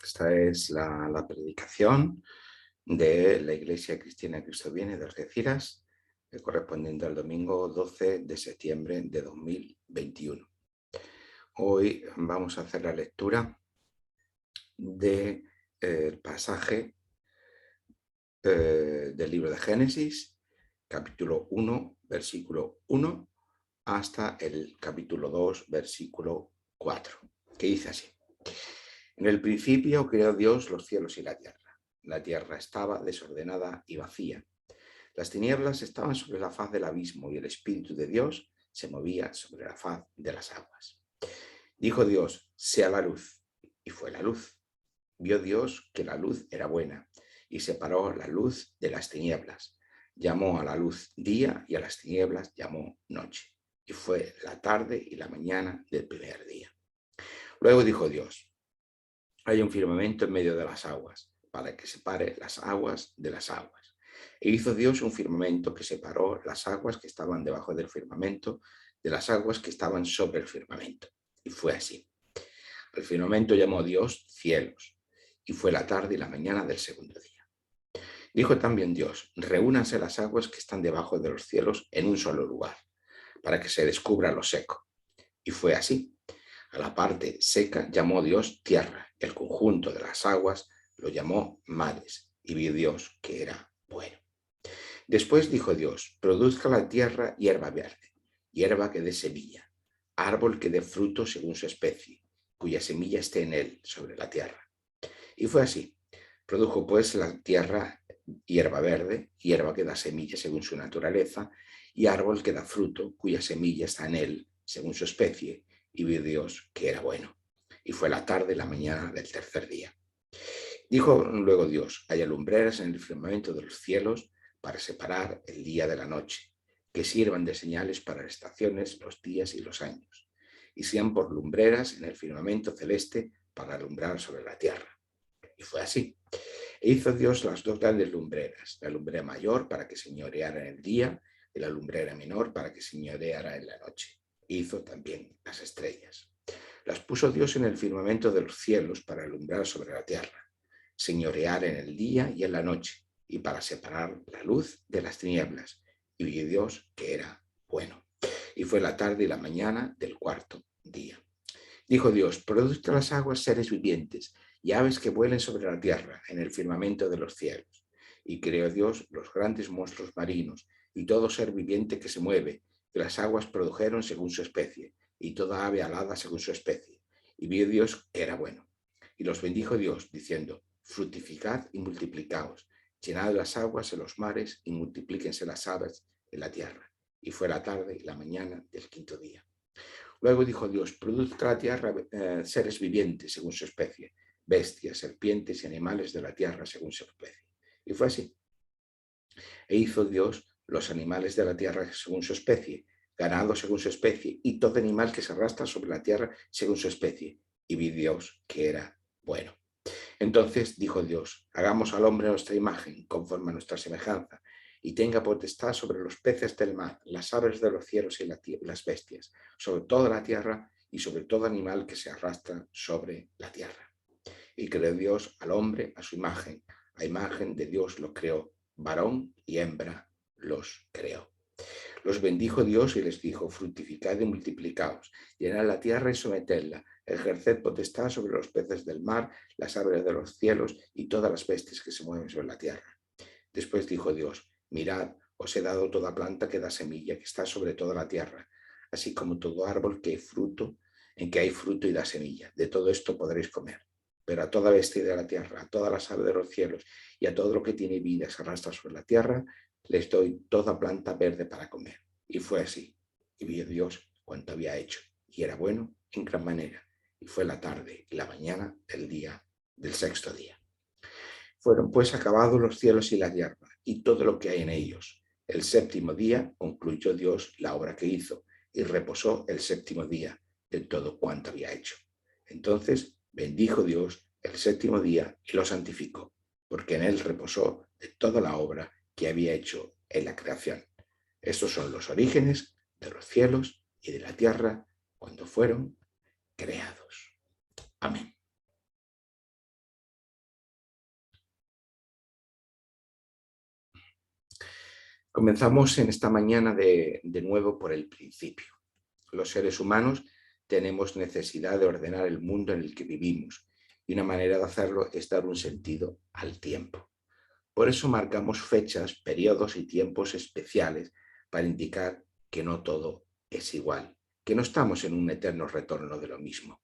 Esta es la predicación de la Iglesia Cristiana Cristo Viene de Algeciras, correspondiente al domingo 12 de septiembre de 2021. Hoy vamos a hacer la lectura del pasaje del libro de Génesis, capítulo 1, versículo 1, hasta el capítulo 2, versículo 4, que dice así. En el principio creó Dios los cielos y la tierra. La tierra estaba desordenada y vacía. Las tinieblas estaban sobre la faz del abismo y el Espíritu de Dios se movía sobre la faz de las aguas. Dijo Dios, sea la luz, y fue la luz. Vio Dios que la luz era buena y separó la luz de las tinieblas. Llamó a la luz día y a las tinieblas llamó noche. Y fue la tarde y la mañana del primer día. Luego dijo Dios, hay un firmamento en medio de las aguas, para que separe las aguas de las aguas. E hizo Dios un firmamento que separó las aguas que estaban debajo del firmamento de las aguas que estaban sobre el firmamento. Y fue así. El firmamento llamó Dios cielos, y fue la tarde y la mañana del segundo día. Dijo también Dios, reúnanse las aguas que están debajo de los cielos en un solo lugar, para que se descubra lo seco. Y fue así. A la parte seca llamó Dios tierra, el conjunto de las aguas lo llamó mares, y vio Dios que era bueno. Después dijo Dios, produzca la tierra hierba verde, hierba que dé semilla, árbol que dé fruto según su especie, cuya semilla esté en él, sobre la tierra. Y fue así. Produjo pues la tierra hierba verde, hierba que da semilla según su naturaleza, y árbol que da fruto, cuya semilla está en él, según su especie, y vio Dios que era bueno. Y fue la tarde y la mañana del tercer día. Dijo luego Dios, haya lumbreras en el firmamento de los cielos para separar el día de la noche, que sirvan de señales para las estaciones, los días y los años, y sean por lumbreras en el firmamento celeste para alumbrar sobre la tierra. Y fue así. E hizo Dios las dos grandes lumbreras, la lumbrera mayor para que señoreara en el día y la lumbrera menor para que señoreara en la noche. E hizo también las estrellas. Las puso Dios en el firmamento de los cielos para alumbrar sobre la tierra, señorear en el día y en la noche, y para separar la luz de las tinieblas. Y vio Dios que era bueno. Y fue la tarde y la mañana del cuarto día. Dijo Dios, produzca las aguas seres vivientes y aves que vuelen sobre la tierra en el firmamento de los cielos. Y creó Dios los grandes monstruos marinos y todo ser viviente que se mueve, que las aguas produjeron según su especie, y toda ave alada según su especie. Y vio Dios que era bueno. Y los bendijo Dios, diciendo, fructificad y multiplicaos, llenad las aguas en los mares y multiplíquense las aves en la tierra. Y fue la tarde y la mañana del quinto día. Luego dijo Dios, produzca la tierra seres vivientes según su especie, bestias, serpientes y animales de la tierra según su especie. Y fue así. E hizo Dios los animales de la tierra según su especie, ganado según su especie, y todo animal que se arrastra sobre la tierra según su especie. Y vi Dios que era bueno. Entonces dijo Dios, hagamos al hombre a nuestra imagen, conforme a nuestra semejanza, y tenga potestad sobre los peces del mar, las aves de los cielos y las bestias, sobre toda la tierra y sobre todo animal que se arrastra sobre la tierra. Y creó Dios al hombre a su imagen, a imagen de Dios lo creó, varón y hembra los creó. Los bendijo Dios y les dijo, fructificad y multiplicaos, llenad la tierra y sometedla, ejerced potestad sobre los peces del mar, las aves de los cielos y todas las bestias que se mueven sobre la tierra. Después dijo Dios, mirad, os he dado toda planta que da semilla, que está sobre toda la tierra, así como todo árbol que hay fruto, en que hay fruto y da semilla. De todo esto podréis comer. Pero a toda bestia de la tierra, a todas las aves de los cielos y a todo lo que tiene vida se arrastra sobre la tierra, les doy toda planta verde para comer. Y fue así. Y vio Dios cuanto había hecho. Y era bueno en gran manera. Y fue la tarde y la mañana del día del sexto día. Fueron pues acabados los cielos y la tierra, y todo lo que hay en ellos. El séptimo día concluyó Dios la obra que hizo, y reposó el séptimo día de todo cuanto había hecho. Entonces bendijo Dios el séptimo día y lo santificó, porque en él reposó de toda la obra que había hecho en la creación. Estos son los orígenes de los cielos y de la tierra cuando fueron creados. Amén. Comenzamos en esta mañana de nuevo por el principio. Los seres humanos tenemos necesidad de ordenar el mundo en el que vivimos y una manera de hacerlo es dar un sentido al tiempo. Por eso marcamos fechas, periodos y tiempos especiales para indicar que no todo es igual, que no estamos en un eterno retorno de lo mismo.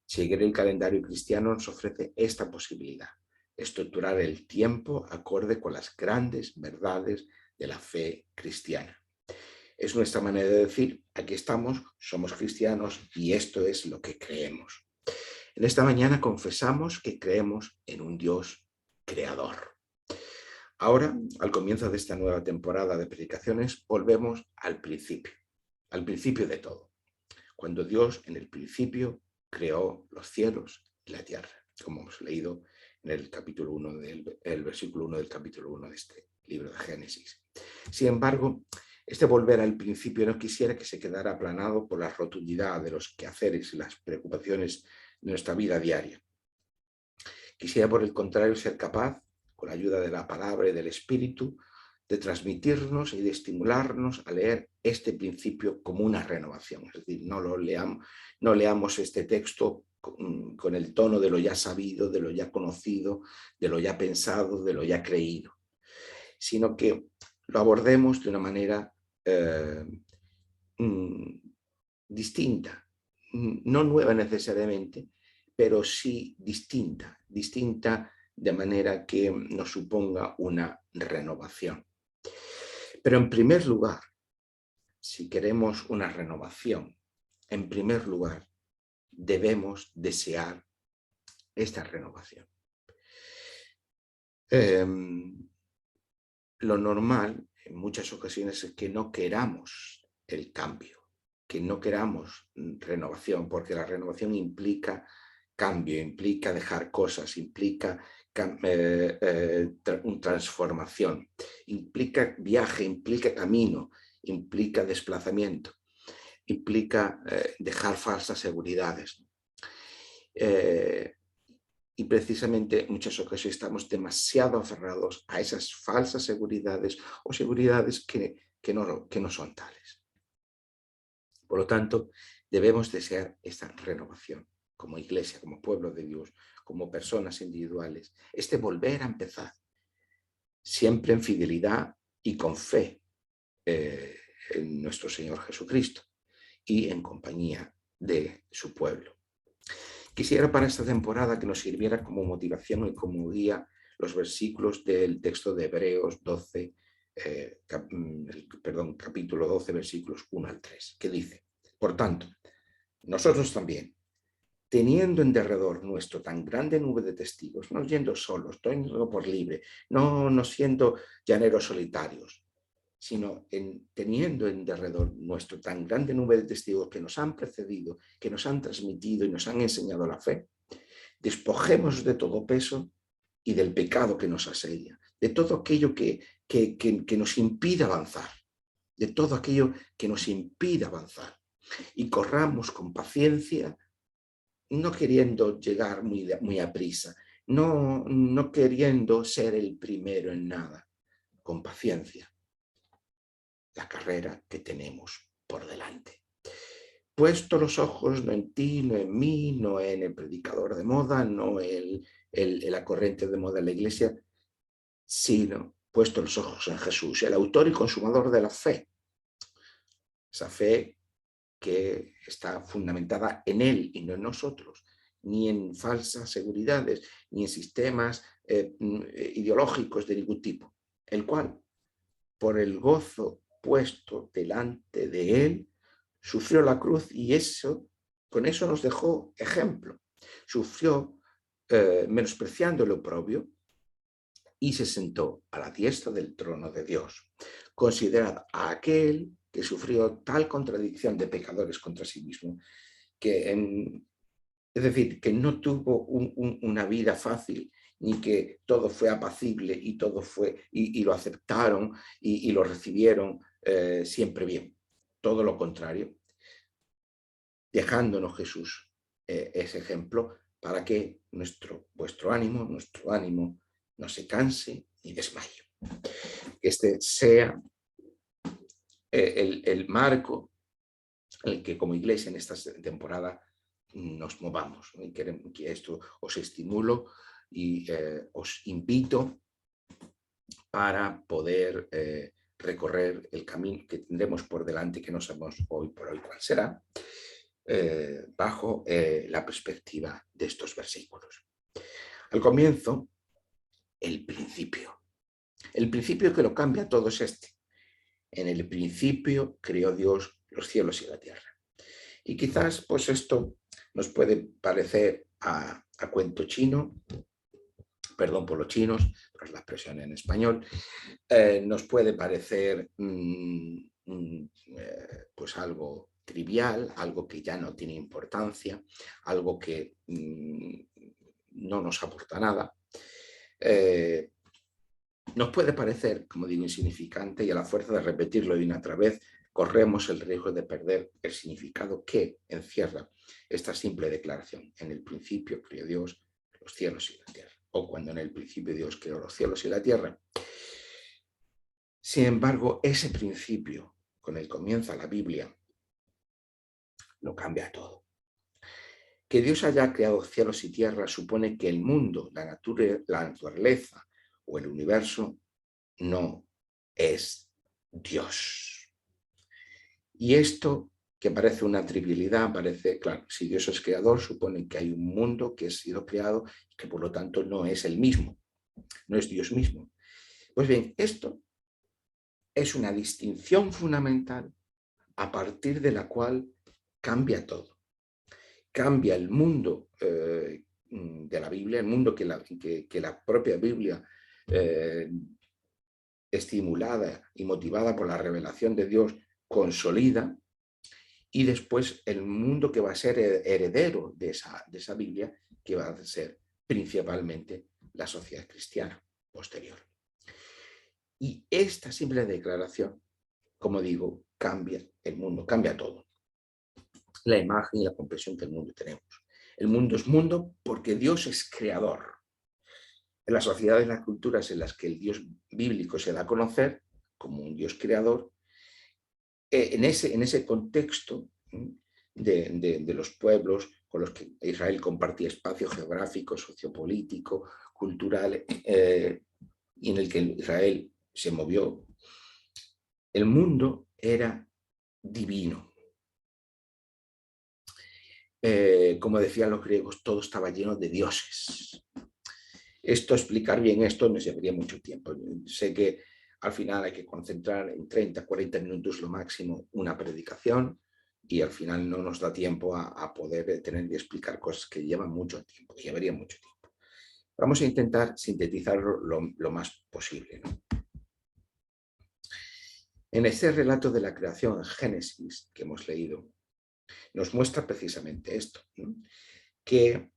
Seguir el calendario cristiano nos ofrece esta posibilidad, estructurar el tiempo acorde con las grandes verdades de la fe cristiana. Es nuestra manera de decir, aquí estamos, somos cristianos y esto es lo que creemos. En esta mañana confesamos que creemos en un Dios creador. Ahora, al comienzo de esta nueva temporada de predicaciones, volvemos al principio de todo, cuando Dios en el principio creó los cielos y la tierra, como hemos leído en el capítulo 1 el versículo 1 del capítulo 1 de este libro de Génesis. Sin embargo, este volver al principio no quisiera que se quedara aplanado por la rotundidad de los quehaceres y las preocupaciones de nuestra vida diaria. Quisiera, por el contrario, ser capaz, con la ayuda de la palabra y del Espíritu, de transmitirnos y de estimularnos a leer este principio como una renovación. Es decir, no leamos este texto con el tono de lo ya sabido, de lo ya conocido, de lo ya pensado, de lo ya creído, sino que lo abordemos de una manera distinta, no nueva necesariamente, pero sí distinta de manera que nos suponga una renovación. Pero en primer lugar, si queremos una renovación, en primer lugar debemos desear esta renovación. Lo normal en muchas ocasiones es que no queramos el cambio, que no queramos renovación, porque la renovación implica cambio, implica dejar cosas, implica transformación, implica viaje, implica camino, implica desplazamiento, implica dejar falsas seguridades. Y precisamente en muchas ocasiones estamos demasiado aferrados a esas falsas seguridades o seguridades que no son tales. Por lo tanto, debemos desear esta renovación como iglesia, como pueblo de Dios, como personas individuales, este volver a empezar, siempre en fidelidad y con fe en nuestro Señor Jesucristo y en compañía de su pueblo. Quisiera para esta temporada que nos sirviera como motivación y como guía los versículos del texto de Hebreos 12, capítulo 12, versículos 1 al 3, que dice: por tanto, nosotros también, teniendo en derredor nuestro tan grande nube de testigos, no yendo solos, no yendo por libre, no siendo llaneros solitarios, sino teniendo en derredor nuestro tan grande nube de testigos que nos han precedido, que nos han transmitido y nos han enseñado la fe, despojemos de todo peso y del pecado que nos asedia, de todo aquello que nos impide avanzar, de todo aquello que nos impide avanzar, y corramos con paciencia, no queriendo llegar muy a prisa, no queriendo ser el primero en nada, con paciencia, la carrera que tenemos por delante. Puesto los ojos no en ti, no en mí, no en el predicador de moda, no en la corriente de moda en la iglesia, sino puesto los ojos en Jesús, el autor y consumador de la fe. Esa fe que está fundamentada en Él y no en nosotros, ni en falsas seguridades, ni en sistemas ideológicos de ningún tipo, el cual, por el gozo puesto delante de Él, sufrió la cruz y con eso nos dejó ejemplo. Sufrió menospreciando el oprobio y se sentó a la diestra del trono de Dios. Considerad a aquel que sufrió tal contradicción de pecadores contra sí mismo, es decir, que no tuvo una vida fácil, ni que todo fue apacible y todo fue y lo aceptaron y lo recibieron siempre bien. Todo lo contrario, dejándonos Jesús ese ejemplo para que nuestro ánimo no se canse ni desmaye. que este sea el marco en el que como iglesia en esta temporada nos movamos, ¿no? Y que esto os estimulo y os invito para poder recorrer el camino que tendremos por delante, que no sabemos hoy por hoy cuál será, bajo la perspectiva de estos versículos. Al comienzo, el principio. El principio que lo cambia todo es este. En el principio creó Dios los cielos y la tierra. Y quizás pues esto nos puede parecer a cuento chino, perdón por los chinos, pero es la expresión en español, nos puede parecer pues algo trivial, algo que ya no tiene importancia, algo que no nos aporta nada. Nos puede parecer, como digo, insignificante, y a la fuerza de repetirlo de una otra vez, corremos el riesgo de perder el significado que encierra esta simple declaración. En el principio creó Dios los cielos y la tierra. O cuando en el principio Dios creó los cielos y la tierra. Sin embargo, ese principio con el que comienza la Biblia lo cambia todo. Que Dios haya creado cielos y tierra supone que el mundo, la naturaleza o el universo no es Dios. Y esto, que parece una trivialidad, parece, claro, si Dios es creador, supone que hay un mundo que ha sido creado y que por lo tanto no es el mismo, no es Dios mismo. Pues bien, esto es una distinción fundamental a partir de la cual cambia todo. Cambia el mundo de la Biblia, el mundo que la propia Biblia, estimulada y motivada por la revelación de Dios, consolida, y después el mundo que va a ser heredero de esa Biblia, que va a ser principalmente la sociedad cristiana posterior. Y esta simple declaración, como digo, cambia el mundo, cambia todo. La imagen y la comprensión que el mundo tenemos. El mundo es mundo porque Dios es creador. En las sociedades y las culturas en las que el Dios bíblico se da a conocer como un Dios creador, en ese contexto de los pueblos con los que Israel compartía espacio geográfico, sociopolítico, cultural, y en el que Israel se movió, el mundo era divino. Como decían los griegos, todo estaba lleno de dioses. Explicar bien esto nos llevaría mucho tiempo. Sé que al final hay que concentrar en 30, 40 minutos lo máximo una predicación, y al final no nos da tiempo a poder tener y explicar cosas que llevan mucho tiempo, que llevaría mucho tiempo. Vamos a intentar sintetizarlo lo más posible, ¿no? En este relato de la creación en Génesis que hemos leído, nos muestra precisamente esto, ¿no? Que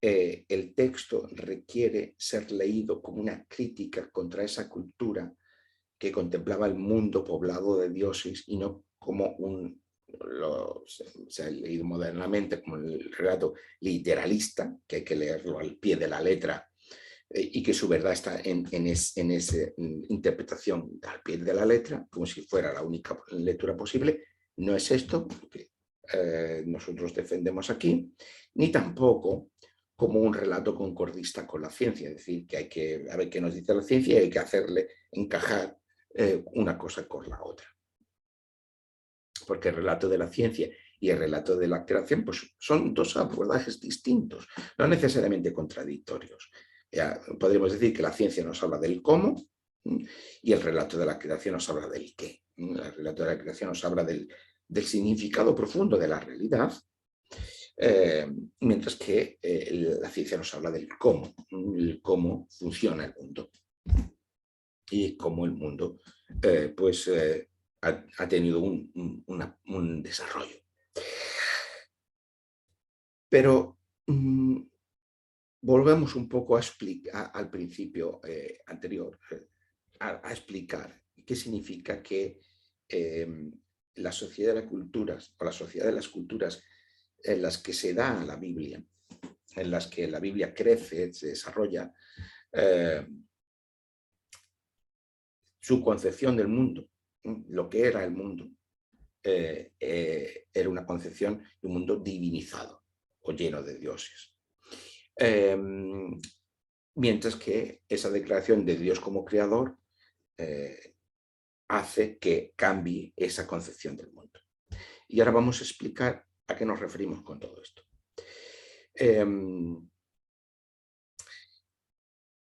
el texto requiere ser leído como una crítica contra esa cultura que contemplaba el mundo poblado de dioses, y no como se ha leído modernamente como el relato literalista, que hay que leerlo al pie de la letra, y que su verdad está en esa interpretación al pie de la letra, como si fuera la única lectura posible. No es esto que nosotros defendemos aquí, ni tampoco como un relato concordista con la ciencia, es decir, que hay que ver qué nos dice la ciencia y hay que hacerle encajar una cosa con la otra. Porque el relato de la ciencia y el relato de la creación pues, son dos abordajes distintos, no necesariamente contradictorios. Ya podríamos decir que la ciencia nos habla del cómo y el relato de la creación nos habla del qué. El relato de la creación nos habla del significado profundo de la realidad, mientras que la ciencia nos habla del cómo funciona el mundo y cómo el mundo ha tenido un desarrollo. Pero volvemos un poco al principio anterior, a explicar qué significa que la sociedad de las culturas, o la sociedad de las culturas en las que se da la Biblia, en las que la Biblia crece, se desarrolla, su concepción del mundo, lo que era el mundo, era una concepción de un mundo divinizado o lleno de dioses. Mientras que esa declaración de Dios como creador hace que cambie esa concepción del mundo. Y ahora vamos a explicar a qué nos referimos con todo esto.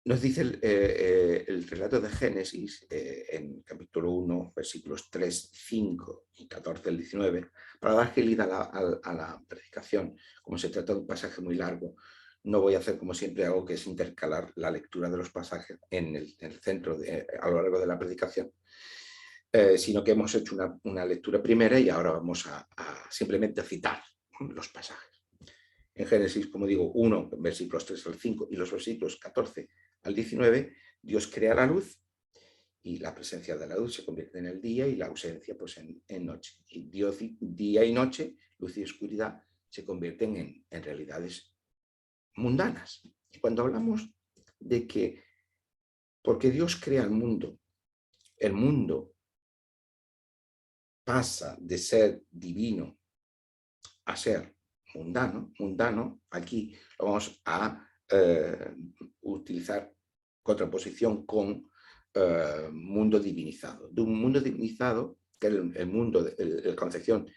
Nos dice el relato de Génesis en capítulo 1, versículos 3, 5 y 14 al 19, para dar agilidad a la predicación. Como se trata de un pasaje muy largo, no voy a hacer como siempre hago, que es intercalar la lectura de los pasajes en el centro a lo largo de la predicación, sino que hemos hecho una lectura primera y ahora vamos a simplemente citar los pasajes. En Génesis, como digo, 1, versículos 3 al 5 y los versículos 14 al 19, Dios crea la luz y la presencia de la luz se convierte en el día y la ausencia pues, en noche. Y Dios, día y noche, luz y oscuridad, se convierten en realidades mundanas. Y cuando hablamos de que, porque Dios crea el mundo pasa de ser divino a ser mundano, aquí lo vamos a utilizar contraposición con mundo divinizado. De un mundo divinizado, que es el mundo, la concepción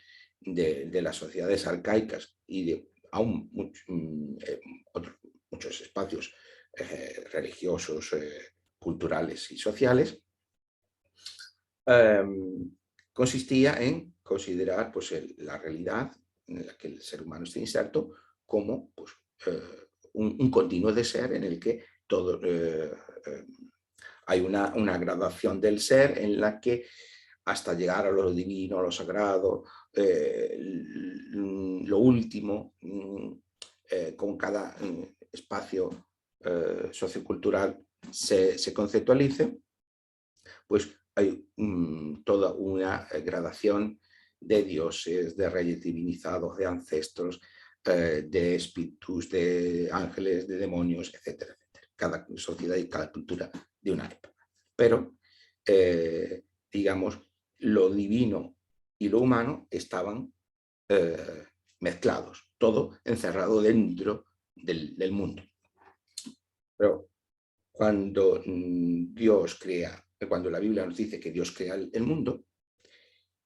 de las sociedades arcaicas y de aún muchos espacios religiosos, culturales y sociales, consistía en considerar pues, la realidad en la que el ser humano está inserto como pues, un continuo de ser en el que todo, hay una graduación del ser en la que hasta llegar a lo divino, a lo sagrado, lo último, con cada espacio sociocultural se conceptualice, pues hay toda una gradación de dioses, de reyes divinizados, de ancestros, de espíritus, de ángeles, de demonios, etcétera, etcétera. Cada sociedad y cada cultura de una época. Pero, digamos, lo divino y lo humano estaban mezclados, todo encerrado dentro del mundo. Pero cuando Dios crea, cuando la Biblia nos dice que Dios crea el mundo,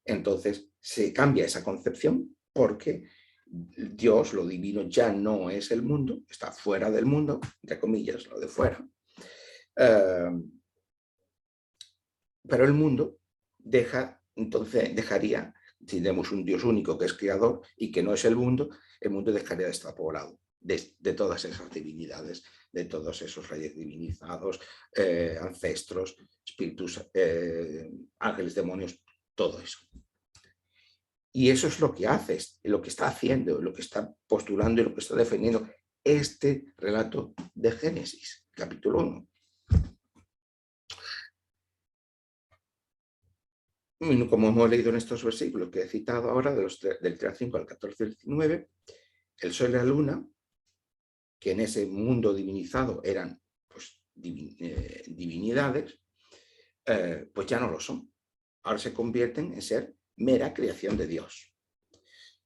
entonces se cambia esa concepción porque Dios, lo divino, ya no es el mundo, está fuera del mundo, entre comillas, lo de fuera. Pero el mundo dejaría, si tenemos un Dios único que es creador y que no es el mundo dejaría de estar poblado de todas esas divinidades, de todos esos reyes divinizados, ancestros, espíritus, ángeles, demonios, todo eso. Y eso es lo que hace, lo que está haciendo, lo que está postulando y lo que está defendiendo este relato de Génesis, capítulo 1. Como hemos leído en estos versículos que he citado ahora, del 3 al 5 al 14 al 19, el sol y la luna, que en ese mundo divinizado eran pues, divinidades, pues ya no lo son. Ahora se convierten en ser mera creación de Dios.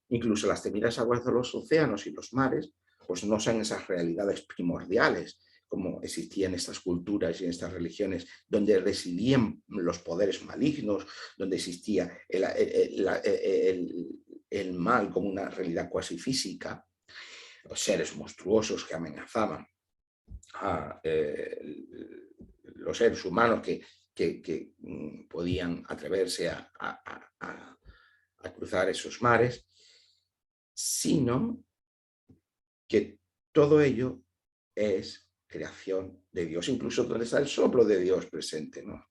Incluso las temidas aguas de los océanos y los mares, pues no son esas realidades primordiales como existían estas culturas y en estas religiones, donde residían los poderes malignos, donde existía el mal como una realidad cuasi física, los seres monstruosos que amenazaban a los seres humanos que podían atreverse a cruzar esos mares, sino que todo ello es creación de Dios, incluso donde está el soplo de Dios presente, ¿no?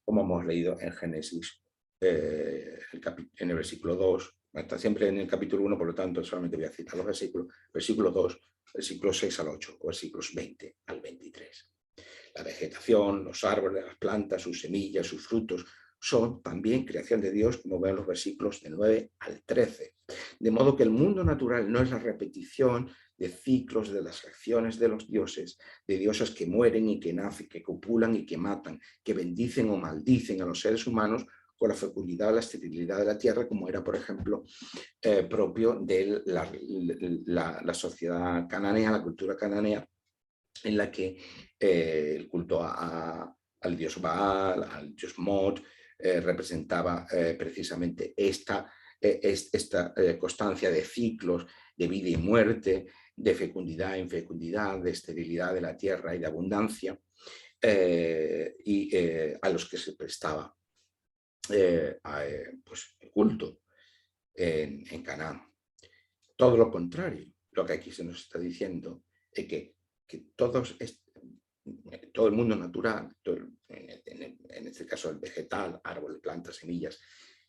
Como hemos leído en Génesis, en el versículo 2, está siempre en el capítulo 1, por lo tanto solamente voy a citar los versículos, versículo 2, versículos 6 al 8, o versículos 20 al 23. La vegetación, los árboles, las plantas, sus semillas, sus frutos, son también creación de Dios, como ven los versículos del 9 al 13. De modo que el mundo natural no es la repetición de ciclos de las acciones de los dioses, de dioses que mueren y que nacen, que copulan y que matan, que bendicen o maldicen a los seres humanos con la fecundidad o la esterilidad de la tierra, como era, por ejemplo, propio de la sociedad cananea, la cultura cananea, en la que el culto al dios Baal, al dios Mot, representaba precisamente esta constancia de ciclos de vida y muerte, de fecundidad e infecundidad, de esterilidad de la tierra y de abundancia, a los que se prestaba pues, culto en Canaán. Todo lo contrario, lo que aquí se nos está diciendo es que todo el mundo natural, en este caso el vegetal, árboles, plantas, semillas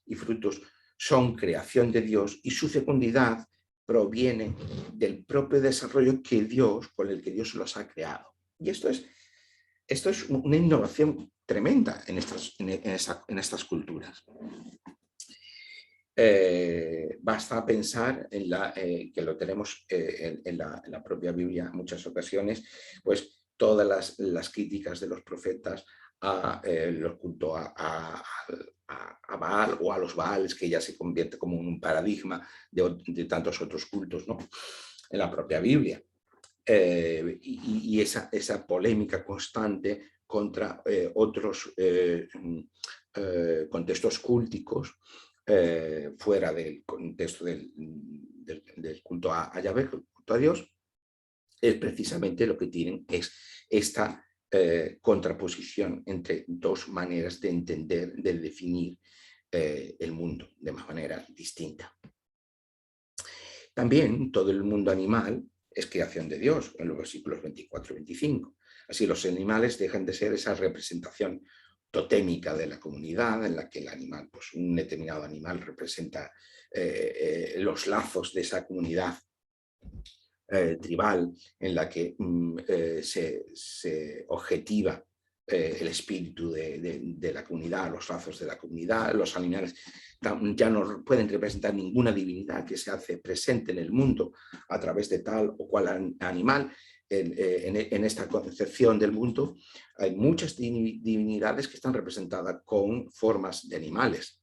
y frutos, son creación de Dios y su fecundidad proviene del propio desarrollo con el que Dios los ha creado. Y esto es una innovación tremenda en estas culturas. Basta pensar que lo tenemos en la propia Biblia en muchas ocasiones, pues todas las críticas de los profetas a los cultos a Baal o a los Baales, que ya se convierte como un paradigma de tantos otros cultos, ¿no?, en la propia Biblia. Y esa polémica constante contra otros contextos cúlticos fuera del contexto del culto a Yahvé, el culto a Dios, es precisamente lo que tienen es esta contraposición entre dos maneras de entender, de definir el mundo de manera distinta. También todo el mundo animal es creación de Dios, en los versículos 24 y 25. Así los animales dejan de ser esa representación totémica de la comunidad, en la que el animal, pues un determinado animal representa los lazos de esa comunidad tribal, en la que se objetiva el espíritu de la comunidad, los lazos de la comunidad. Los animales ya no pueden representar ninguna divinidad que se hace presente en el mundo a través de tal o cual animal. En esta concepción del mundo hay muchas divinidades que están representadas con formas de animales.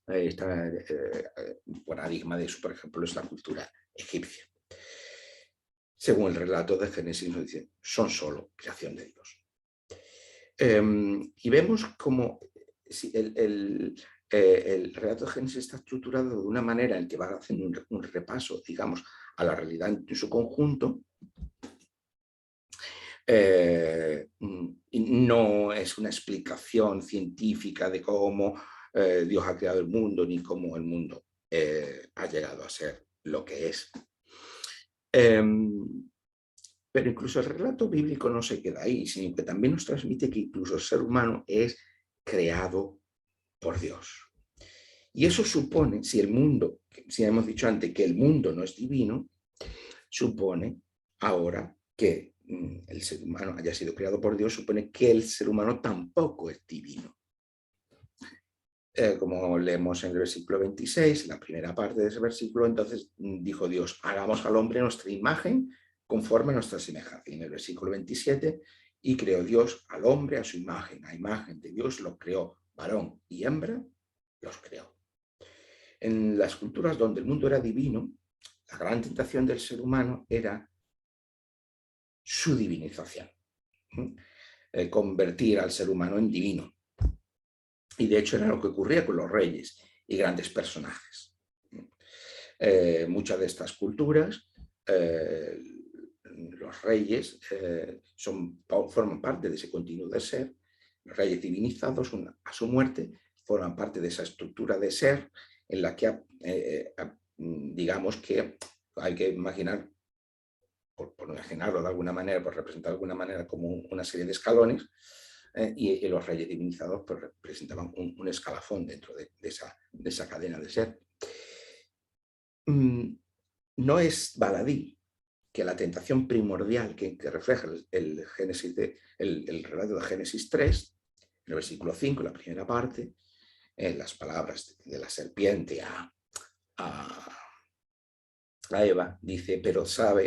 Este paradigma de eso, por ejemplo, es la cultura egipcia. Según el relato de Génesis nos dice, son solo creación de Dios. Y vemos como el relato de Génesis está estructurado de una manera en que va haciendo un repaso, digamos, a la realidad en su conjunto. No es una explicación científica de cómo Dios ha creado el mundo, ni cómo el mundo ha llegado a ser lo que es. Pero incluso el relato bíblico no se queda ahí, sino que también nos transmite que incluso el ser humano es creado por Dios. Y eso supone, si hemos dicho antes que el mundo no es divino, supone ahora que el ser humano haya sido creado por Dios, supone que el ser humano tampoco es divino. Como leemos en el versículo 26, la primera parte de ese versículo, entonces dijo Dios, hagamos al hombre nuestra imagen, conforme a nuestra semejanza. Y en el versículo 27, y creó Dios al hombre a su imagen, a imagen de Dios lo creó, varón y hembra los creó. En las culturas donde el mundo era divino, la gran tentación del ser humano era su divinización, convertir al ser humano en divino. Y de hecho era lo que ocurría con los reyes y grandes personajes. Muchas de estas culturas, los reyes forman parte de ese continuo de ser. Los reyes divinizados a su muerte forman parte de esa estructura de ser en la que digamos que hay que imaginar, por imaginarlo de alguna manera, por representar de alguna manera como una serie de escalones, y los reyes divinizados pues, representaban un escalafón dentro de esa cadena de ser. No es baladí que la tentación primordial que refleja el relato de Génesis 3 En el versículo 5, la primera parte, en las palabras de la serpiente a Eva, dice, pero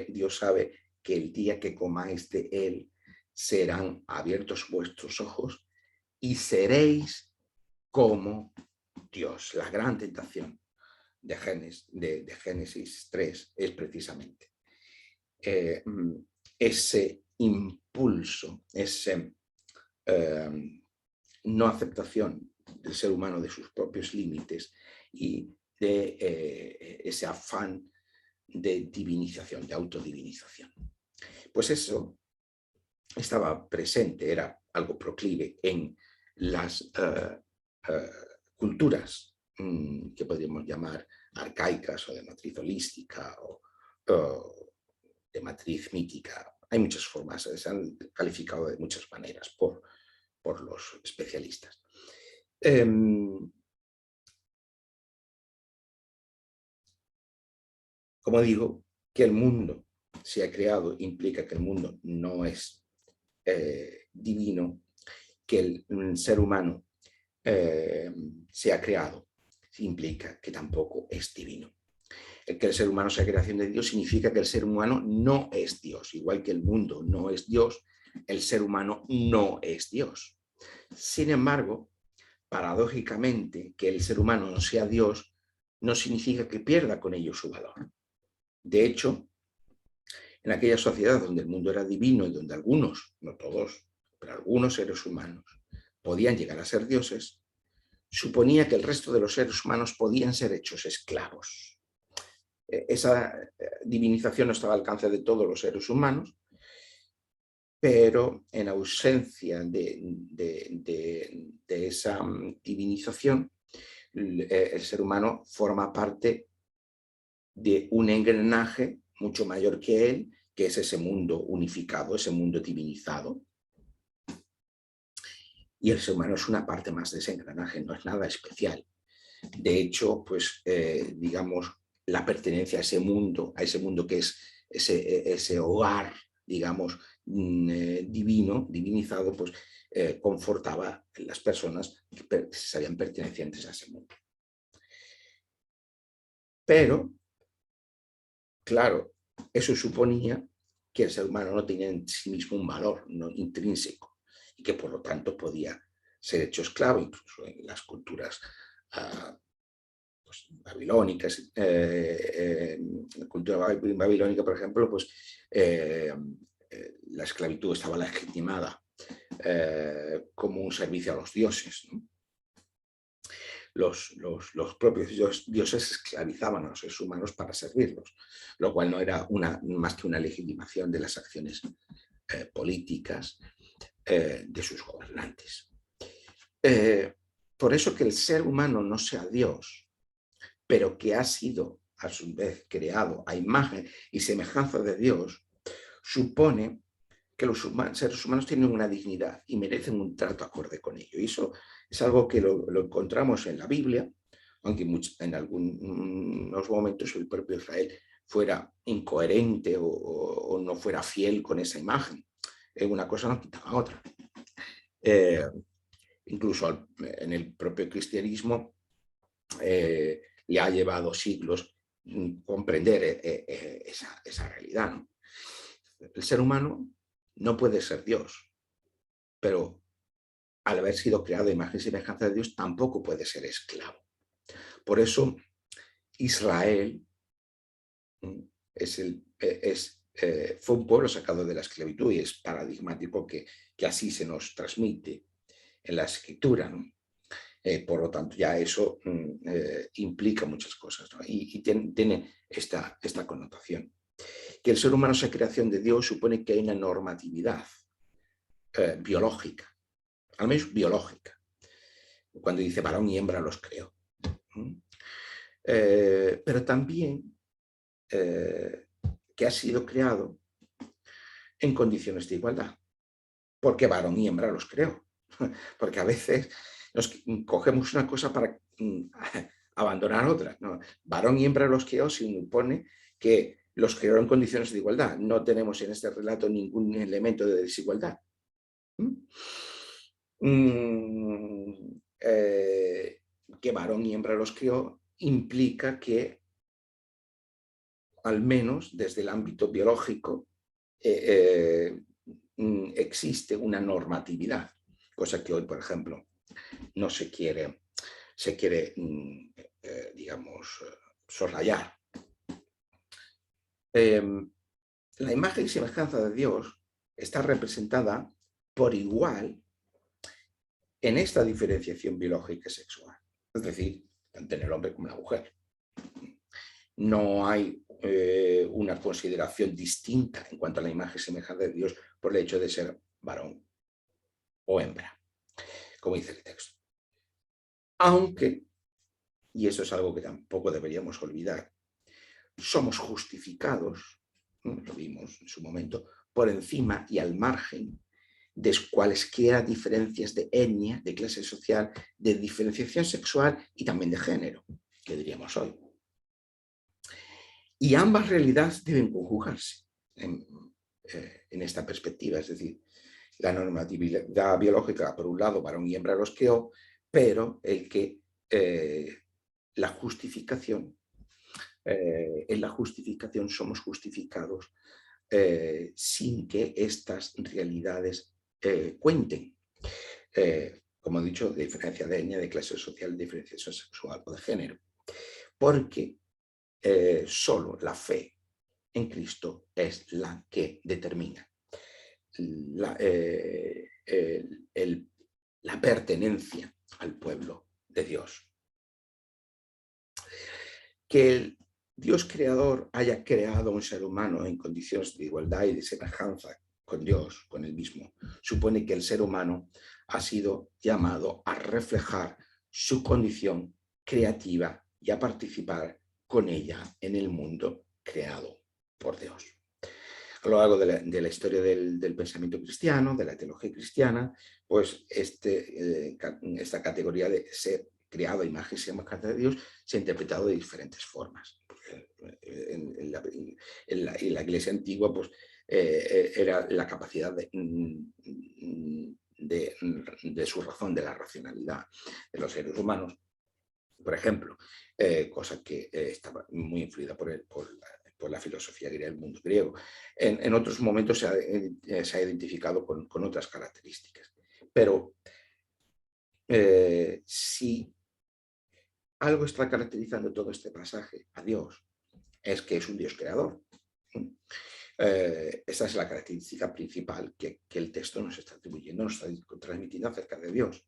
Dios sabe que el día que comáis de él serán abiertos vuestros ojos y seréis como Dios. La gran tentación de Génesis 3 es precisamente ese impulso, ese no aceptación del ser humano de sus propios límites y de ese afán de divinización, de autodivinización. Pues eso estaba presente, era algo proclive en las culturas que podríamos llamar arcaicas o de matriz holística o de matriz mítica. Hay muchas formas, se han calificado de muchas maneras por los especialistas. Como digo, que el mundo se ha creado implica que el mundo no es divino, que el ser humano se ha creado implica que tampoco es divino. El que el ser humano sea creación de Dios significa que el ser humano no es Dios. Igual que el mundo no es Dios, el ser humano no es Dios. Sin embargo, paradójicamente, que el ser humano no sea Dios no significa que pierda con ello su valor. De hecho, en aquella sociedad donde el mundo era divino y donde algunos, no todos, pero algunos seres humanos podían llegar a ser dioses, suponía que el resto de los seres humanos podían ser hechos esclavos. Esa divinización no estaba al alcance de todos los seres humanos, pero en ausencia de esa divinización, el ser humano forma parte de un engranaje mucho mayor que él, que es ese mundo unificado, ese mundo divinizado. Y el ser humano es una parte más de ese engranaje, no es nada especial. De hecho, pues, digamos, la pertenencia a ese mundo que es ese hogar, digamos, divino, divinizado, pues confortaba a las personas que se sabían pertenecientes a ese mundo. Pero, claro, eso suponía que el ser humano no tenía en sí mismo un valor no intrínseco y que por lo tanto podía ser hecho esclavo, incluso en las culturas pues, babilónicas. La cultura babilónica, por ejemplo, pues la esclavitud estaba legitimada como un servicio a los dioses, ¿no? Los propios dioses esclavizaban a los seres humanos para servirlos, lo cual no era más que una legitimación de las acciones políticas de sus gobernantes. Por eso que el ser humano no sea Dios, pero que ha sido a su vez creado a imagen y semejanza de Dios, supone que los seres humanos tienen una dignidad y merecen un trato acorde con ello. Y eso es algo que lo encontramos en la Biblia, aunque en algunos momentos el propio Israel fuera incoherente o no fuera fiel con esa imagen. Una cosa no quita la otra. Incluso en el propio cristianismo le ha llevado siglos comprender esa realidad, ¿no? El ser humano no puede ser Dios, pero al haber sido creado a imagen y semejanza de Dios tampoco puede ser esclavo. Por eso Israel fue un pueblo sacado de la esclavitud y es paradigmático que así se nos transmite en la escritura, ¿no? Por lo tanto, ya eso implica muchas cosas, ¿no? y tiene esta connotación. Que el ser humano sea creación de Dios supone que hay una normatividad biológica, al menos biológica, cuando dice varón y hembra los creó. Pero también que ha sido creado en condiciones de igualdad, porque varón y hembra los creó. Porque a veces nos cogemos una cosa para abandonar otra, ¿no? Varón y hembra los creó supone que los creó en condiciones de igualdad. No tenemos en este relato ningún elemento de desigualdad. que varón y hembra los creó implica que, al menos desde el ámbito biológico, existe una normatividad, cosa que hoy, por ejemplo, no se quiere, digamos, soslayar. La imagen y semejanza de Dios está representada por igual en esta diferenciación biológica y sexual, es decir, tanto en el hombre como en la mujer. No hay una consideración distinta en cuanto a la imagen y semejanza de Dios por el hecho de ser varón o hembra, como dice el texto. Aunque, y eso es algo que tampoco deberíamos olvidar, somos justificados, lo vimos en su momento, por encima y al margen de cualesquiera diferencias de etnia, de clase social, de diferenciación sexual y también de género, que diríamos hoy. Y ambas realidades deben conjugarse en esta perspectiva, es decir, la normatividad biológica, por un lado, varón y hembra los creó, pero el que la justificación, en la justificación somos justificados sin que estas realidades cuenten. Como he dicho, de diferencia de etnia, de clase social, de diferenciación sexual o de género. Porque solo la fe en Cristo es la que determina la pertenencia al pueblo de Dios. Que el Dios creador haya creado a un ser humano en condiciones de igualdad y de semejanza con Dios, con él mismo, supone que el ser humano ha sido llamado a reflejar su condición creativa y a participar con ella en el mundo creado por Dios. A lo largo de la historia del pensamiento cristiano, de la teología cristiana, pues esta categoría de ser creado a imagen y semejanza de Dios se ha interpretado de diferentes formas. En la Iglesia antigua, pues, era la capacidad de su razón, de la racionalidad de los seres humanos, por ejemplo, cosa que estaba muy influida por la filosofía griega del mundo griego. En otros momentos se ha identificado con otras características. Pero si algo está caracterizando todo este pasaje a Dios, es que es un Dios creador. Esa es la característica principal que el texto nos está atribuyendo, nos está transmitiendo acerca de Dios.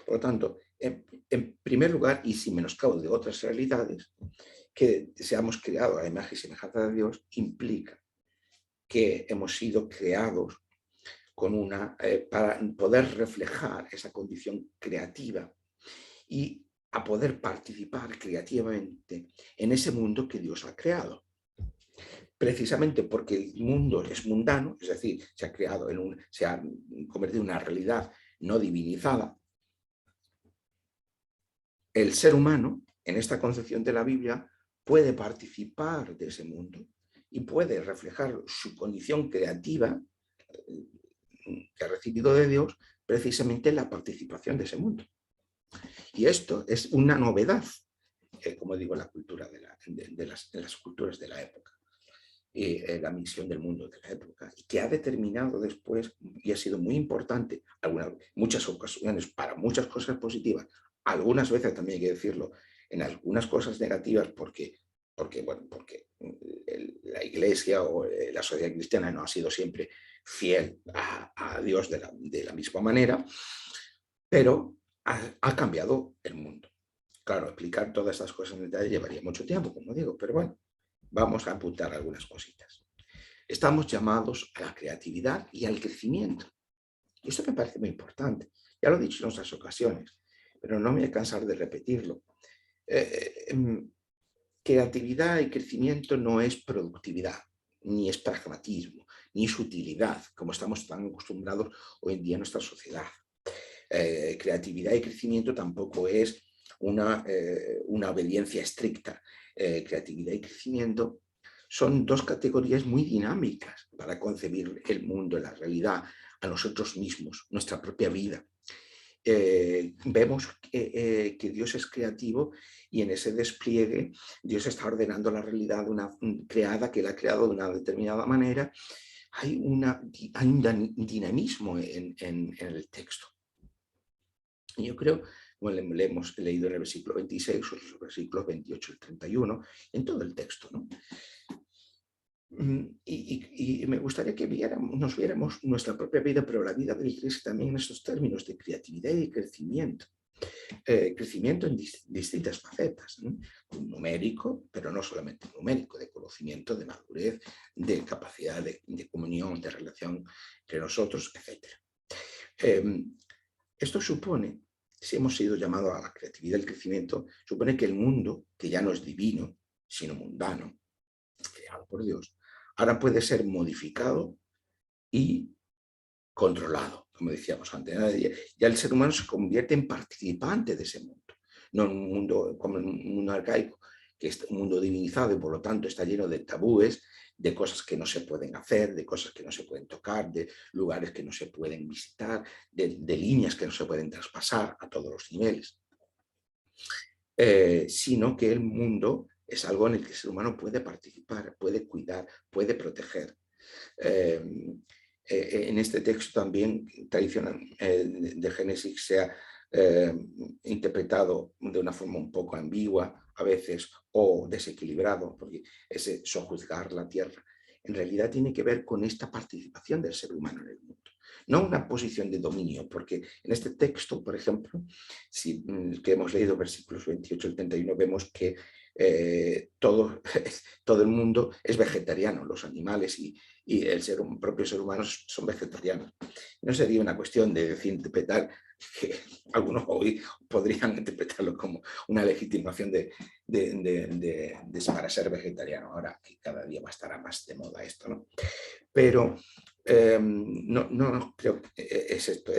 Por lo tanto, en primer lugar, y sin menoscabo de otras realidades, que seamos creados a la imagen y semejanza de Dios implica que hemos sido creados para poder reflejar esa condición creativa y a poder participar creativamente en ese mundo que Dios ha creado. Precisamente porque el mundo es mundano, es decir, se ha convertido en una realidad no divinizada, el ser humano, en esta concepción de la Biblia, puede participar de ese mundo y puede reflejar su condición creativa que ha recibido de Dios precisamente en la participación de ese mundo. Y esto es una novedad, como digo, en la cultura en las culturas de la época. Y la misión del mundo de la época, y que ha determinado después, y ha sido muy importante, muchas ocasiones para muchas cosas positivas, algunas veces también hay que decirlo, en algunas cosas negativas, porque la Iglesia o la sociedad cristiana no ha sido siempre fiel a Dios de la misma manera, pero ha cambiado el mundo. Claro, explicar todas estas cosas en detalle llevaría mucho tiempo, como digo, pero bueno, vamos a apuntar algunas cositas. Estamos llamados a la creatividad y al crecimiento. Y esto me parece muy importante. Ya lo he dicho en otras ocasiones, pero no me voy a cansar de repetirlo. Creatividad y crecimiento no es productividad, ni es pragmatismo, ni es utilidad, como estamos tan acostumbrados hoy en día en nuestra sociedad. Creatividad y crecimiento tampoco es una obediencia estricta. Creatividad y crecimiento son dos categorías muy dinámicas para concebir el mundo, la realidad, a nosotros mismos, nuestra propia vida. vemos que Dios es creativo y en ese despliegue Dios está ordenando la realidad creada, que Él ha creado de una determinada manera. Hay un dinamismo en el texto. Y yo creo, como le hemos leído en el versículo 26, o los versículos 28 y 31, en todo el texto, ¿no? Y me gustaría que nos viéramos nuestra propia vida, pero la vida de la Iglesia también en estos términos de creatividad y crecimiento. Crecimiento en distintas facetas, ¿no? Numérico, pero no solamente numérico, de conocimiento, de madurez, de capacidad de comunión, de relación entre nosotros, etc. Esto supone, si hemos sido llamados a la creatividad y el crecimiento, supone que el mundo, que ya no es divino, sino mundano, creado por Dios, ahora puede ser modificado y controlado, como decíamos antes. Ya el ser humano se convierte en participante de ese mundo, no en un mundo como en un mundo arcaico, que es un mundo divinizado y por lo tanto está lleno de tabúes, de cosas que no se pueden hacer, de cosas que no se pueden tocar, de lugares que no se pueden visitar, de líneas que no se pueden traspasar a todos los niveles, sino que el mundo es algo en el que el ser humano puede participar, puede cuidar, puede proteger. En este texto también tradicional de Génesis se ha interpretado de una forma un poco ambigua a veces o desequilibrado, porque ese sojuzgar la tierra en realidad tiene que ver con esta participación del ser humano en el mundo, no una posición de dominio, porque en este texto, por ejemplo, que hemos leído versículos 28 al 31, vemos que todo el mundo es vegetariano, los animales y el propio ser humano son vegetarianos. No sería una cuestión de interpretar, que algunos hoy podrían interpretarlo como una legitimación para ser vegetariano, ahora que cada día estará más de moda esto, ¿no? Pero no creo que es esto,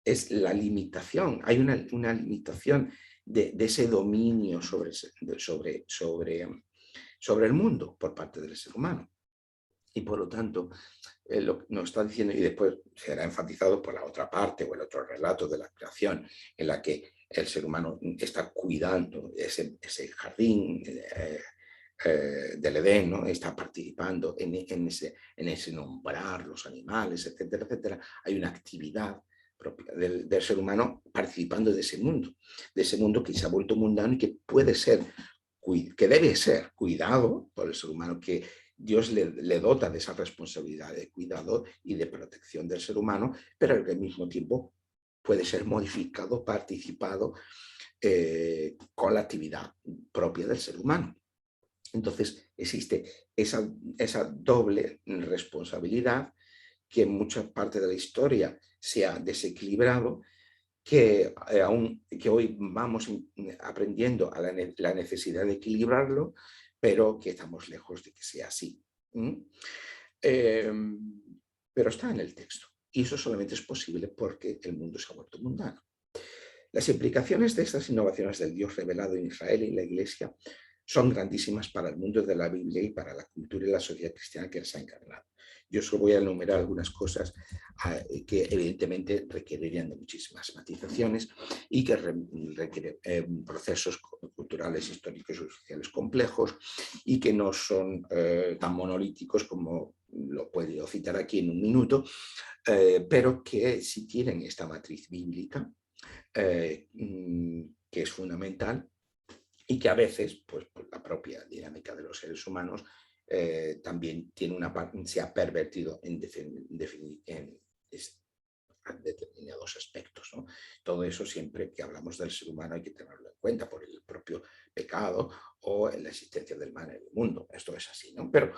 es la limitación, hay una limitación de ese dominio sobre el mundo por parte del ser humano. Y por lo tanto, lo que nos está diciendo, y después será enfatizado por la otra parte o el otro relato de la creación, en la que el ser humano está cuidando ese jardín del Edén, ¿no? Está participando en ese nombrar los animales, etcétera, etcétera. Hay una actividad propia del ser humano participando de ese mundo que se ha vuelto mundano y que puede ser, que debe ser cuidado por el ser humano, que Dios le dota de esa responsabilidad de cuidado y de protección del ser humano, pero al mismo tiempo puede ser modificado, participado con la actividad propia del ser humano. Entonces existe esa doble responsabilidad que en muchas partes de la historia se ha desequilibrado, que hoy vamos aprendiendo a la necesidad de equilibrarlo, pero que estamos lejos de que sea así. Pero está en el texto, y eso solamente es posible porque el mundo se ha vuelto mundano. Las implicaciones de estas innovaciones del Dios revelado en Israel y en la Iglesia son grandísimas para el mundo de la Biblia y para la cultura y la sociedad cristiana que les ha encarnado. Yo solo voy a enumerar algunas cosas que evidentemente requerirían de muchísimas matizaciones y que requieren procesos culturales, históricos y sociales complejos y que no son tan monolíticos como lo puedo citar aquí en un minuto, pero que sí tienen esta matriz bíblica que es fundamental y que a veces, pues, por la propia dinámica de los seres humanos, también tiene se ha pervertido en determinados aspectos, ¿no? Todo eso siempre que hablamos del ser humano hay que tenerlo en cuenta por el propio pecado o en la existencia del mal en el mundo. Esto es así, ¿no? Pero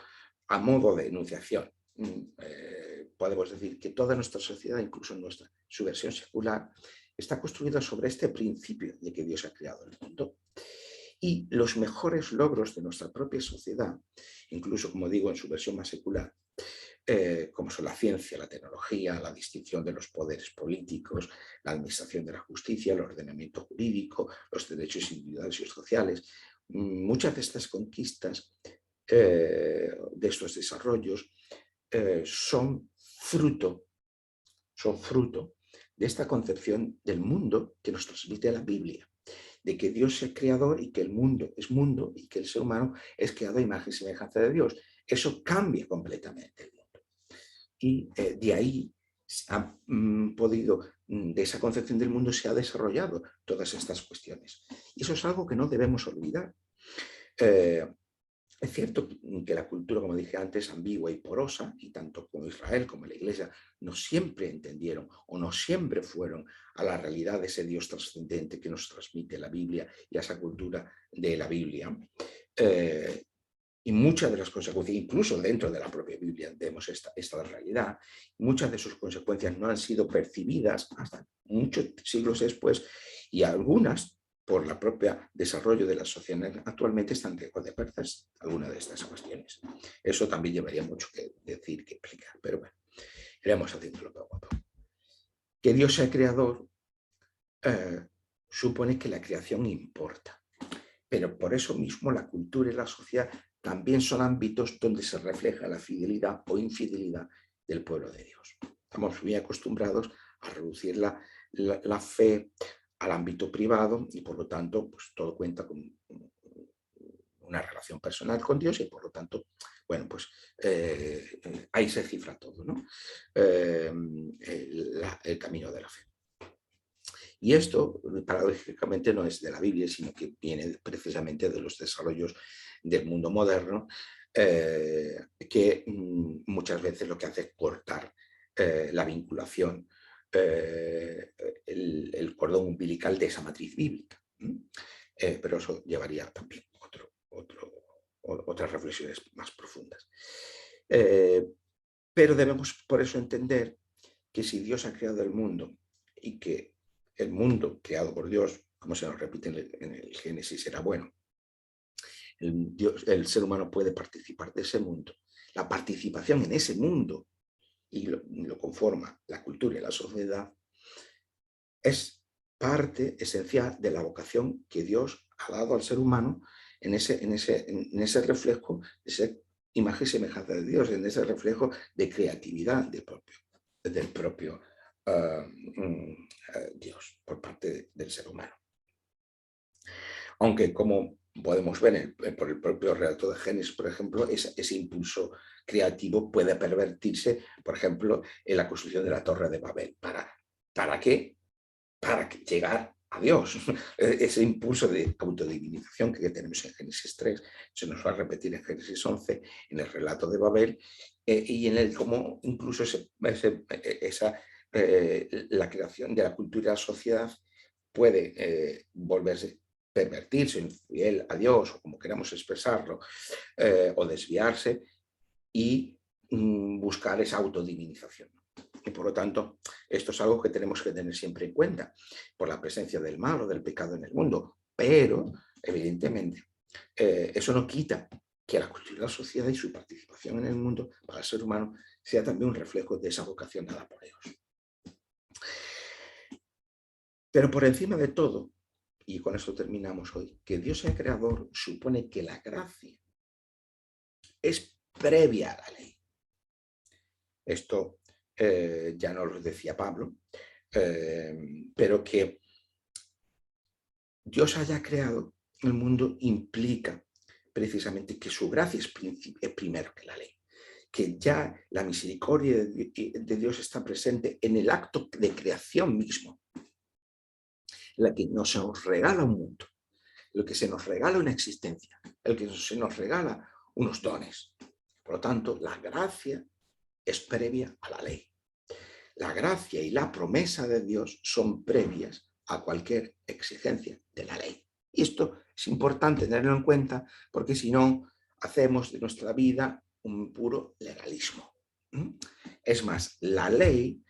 a modo de enunciación, podemos decir que toda nuestra sociedad, incluso su versión secular, está construida sobre este principio de que Dios ha creado el mundo. Y los mejores logros de nuestra propia sociedad, incluso, como digo, en su versión más secular, como son la ciencia, la tecnología, la distinción de los poderes políticos, la administración de la justicia, el ordenamiento jurídico, los derechos individuales y sociales, muchas de estas conquistas, de estos desarrollos, son fruto de esta concepción del mundo que nos transmite la Biblia, de que Dios es creador y que el mundo es mundo y que el ser humano es creado a imagen y semejanza de Dios. Eso cambia completamente el mundo. Y de ahí de esa concepción del mundo se ha desarrollado todas estas cuestiones. Y eso es algo que no debemos olvidar. Es cierto que la cultura, como dije antes, es ambigua y porosa, y tanto como Israel como la Iglesia no siempre entendieron o no siempre fueron a la realidad de ese Dios trascendente que nos transmite la Biblia y a esa cultura de la Biblia. Y muchas de las consecuencias, incluso dentro de la propia Biblia, vemos esta realidad. Muchas de sus consecuencias no han sido percibidas hasta muchos siglos después, y algunas, por el propio desarrollo de la sociedad actualmente, están lejos de perderse algunas de estas cuestiones. Eso también llevaría mucho que decir, que explicar, pero bueno, iremos haciéndolo poco a poco. Que Dios sea creador supone que la creación importa, pero por eso mismo la cultura y la sociedad también son ámbitos donde se refleja la fidelidad o infidelidad del pueblo de Dios. Estamos muy acostumbrados a reducir la fe al ámbito privado y por lo tanto pues, todo cuenta con una relación personal con Dios y por lo tanto, bueno, pues ahí se cifra todo, ¿no? El camino de la fe. Y esto, paradójicamente, no es de la Biblia, sino que viene precisamente de los desarrollos del mundo moderno, que muchas veces lo que hace es cortar la vinculación, el cordón umbilical de esa matriz bíblica. Pero eso llevaría también otras reflexiones más profundas. Pero debemos por eso entender que si Dios ha creado el mundo y que el mundo creado por Dios, como se nos repite en el Génesis, era bueno, el ser humano puede participar de ese mundo. La participación en ese mundo, y lo conforma la cultura y la sociedad, es parte esencial de la vocación que Dios ha dado al ser humano en ese reflejo, esa imagen y semejanza de Dios, en ese reflejo de creatividad del propio Dios por parte del ser humano. Aunque, como podemos ver por el propio relato de Génesis, por ejemplo, ese impulso creativo puede pervertirse, por ejemplo, en la construcción de la Torre de Babel. ¿Para qué? Para llegar a Dios. Ese impulso de autodivinización que tenemos en Génesis 3 se nos va a repetir en Génesis 11, en el relato de Babel, y en el cómo incluso la creación de la cultura y la sociedad puede pervertirse, infiel a Dios, o como queramos expresarlo, o desviarse y buscar esa autodivinización. Y por lo tanto, esto es algo que tenemos que tener siempre en cuenta por la presencia del mal o del pecado en el mundo. Pero, evidentemente, eso no quita que la cultura y la sociedad y su participación en el mundo para el ser humano sea también un reflejo de esa vocación dada por Dios. Pero por encima de todo, y con esto terminamos hoy, que Dios sea creador supone que la gracia es previa a la ley. Esto ya nos lo decía Pablo, pero que Dios haya creado el mundo implica precisamente que su gracia es primero que la ley, que ya la misericordia de Dios está presente en el acto de creación mismo, la que nos regala un mundo, lo que se nos regala una existencia, el que se nos regala unos dones. Por lo tanto, la gracia es previa a la ley. La gracia y la promesa de Dios son previas a cualquier exigencia de la ley. Y esto es importante tenerlo en cuenta porque si no, hacemos de nuestra vida un puro legalismo. Es más, la ley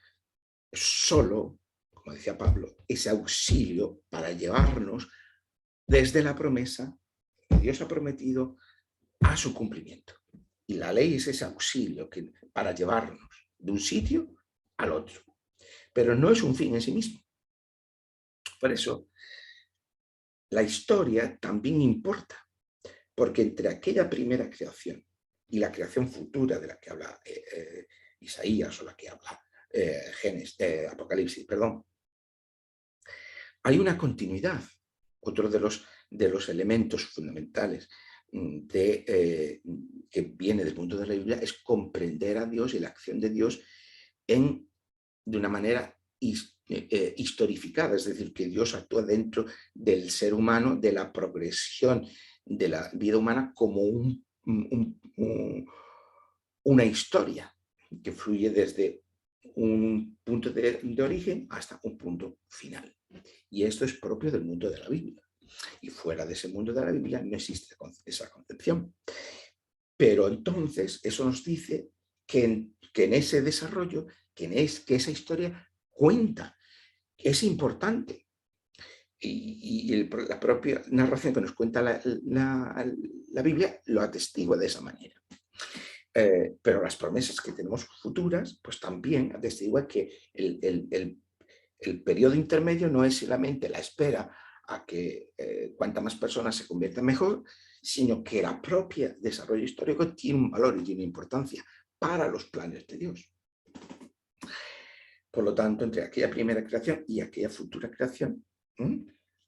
es solo, como decía Pablo, ese auxilio para llevarnos desde la promesa que Dios ha prometido a su cumplimiento. Y la ley es ese auxilio para llevarnos de un sitio al otro. Pero no es un fin en sí mismo. Por eso, la historia también importa, porque entre aquella primera creación y la creación futura de la que habla Isaías o la que habla Apocalipsis, perdón. Hay una continuidad. Otro de los elementos fundamentales que viene del mundo de la Biblia es comprender a Dios y la acción de Dios de una manera historificada, es decir, que Dios actúa dentro del ser humano, de la progresión de la vida humana como una historia que fluye desde un punto de origen hasta un punto final. Y esto es propio del mundo de la Biblia. Y fuera de ese mundo de la Biblia no existe esa concepción. Pero entonces eso nos dice que en ese desarrollo, que esa historia cuenta, es importante. Y la propia narración que nos cuenta la Biblia lo atestigua de esa manera. Pero las promesas que tenemos futuras, pues también atestiguan que el periodo intermedio no es solamente la espera a que cuanta más personas se conviertan mejor, sino que el propio desarrollo histórico tiene un valor y tiene importancia para los planes de Dios. Por lo tanto, entre aquella primera creación y aquella futura creación,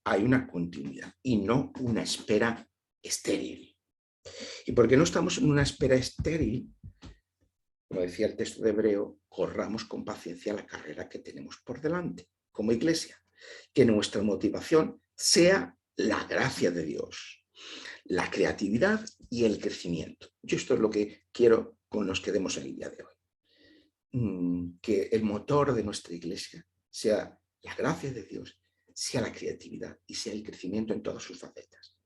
hay una continuidad y no una espera estéril. ¿Y por qué no estamos en una espera estéril? Como decía el texto de Hebreo, corramos con paciencia la carrera que tenemos por delante como iglesia. Que nuestra motivación sea la gracia de Dios, la creatividad y el crecimiento. Yo esto es lo que quiero que nos quedemos en el día de hoy. Que el motor de nuestra iglesia sea la gracia de Dios, sea la creatividad y sea el crecimiento en todas sus facetas.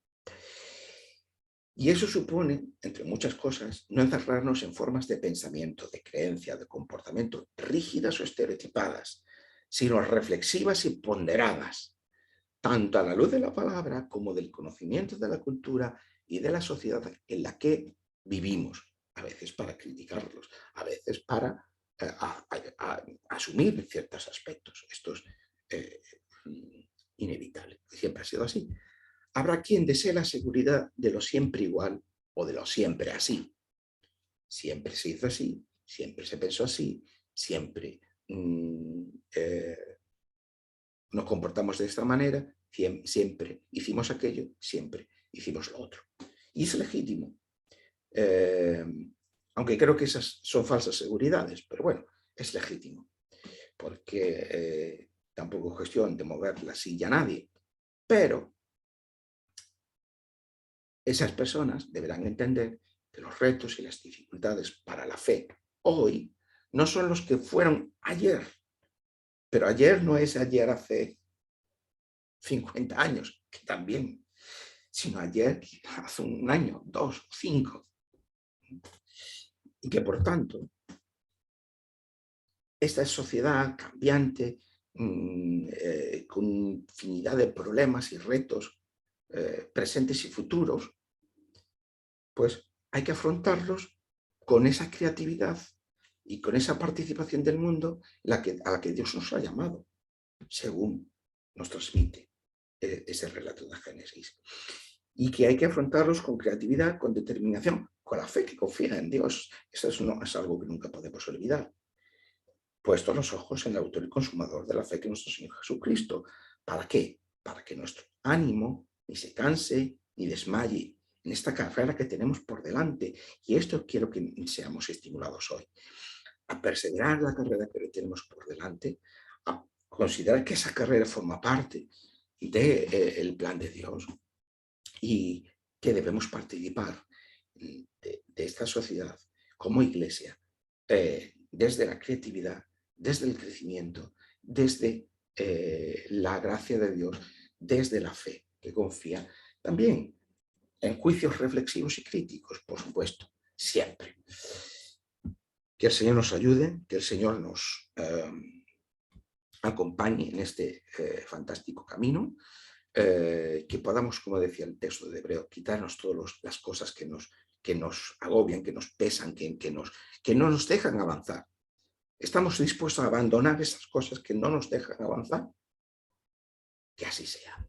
Y eso supone, entre muchas cosas, no encerrarnos en formas de pensamiento, de creencia, de comportamiento rígidas o estereotipadas, sino reflexivas y ponderadas, tanto a la luz de la palabra como del conocimiento de la cultura y de la sociedad en la que vivimos, a veces para criticarlos, a veces para asumir ciertos aspectos. Esto es inevitable, siempre ha sido así. Habrá quien desee la seguridad de lo siempre igual o de lo siempre así. Siempre se hizo así, siempre se pensó así, siempre nos comportamos de esta manera, siempre hicimos aquello, siempre hicimos lo otro. Y es legítimo. Aunque creo que esas son falsas seguridades, pero bueno, es legítimo. Porque tampoco es cuestión de mover la silla a nadie. Pero esas personas deberán entender que los retos y las dificultades para la fe hoy no son los que fueron ayer. Pero ayer no es ayer hace 50 años, que también, sino ayer hace un año, 2, 5. Y que por tanto, esta sociedad cambiante, con infinidad de problemas y retos presentes y futuros, pues hay que afrontarlos con esa creatividad y con esa participación del mundo a la que Dios nos ha llamado, según nos transmite ese relato de Génesis. Y que hay que afrontarlos con creatividad, con determinación, con la fe que confía en Dios. Eso es algo que nunca podemos olvidar. Puestos los ojos en el autor y consumador de la fe, que es nuestro Señor Jesucristo. ¿Para qué? Para que nuestro ánimo ni se canse ni desmaye en esta carrera que tenemos por delante. Y esto quiero que seamos estimulados hoy. A perseverar la carrera que tenemos por delante, a considerar que esa carrera forma parte del plan de Dios y que debemos participar de esta sociedad como iglesia desde la creatividad, desde el crecimiento, desde la gracia de Dios, desde la fe que confía, también en juicios reflexivos y críticos, por supuesto, siempre. Que el Señor nos ayude, que el Señor nos acompañe en este fantástico camino, que podamos, como decía el texto de Hebreo, quitarnos todas las cosas que nos agobian, que nos pesan, que no nos dejan avanzar. ¿Estamos dispuestos a abandonar esas cosas que no nos dejan avanzar? Que así sea.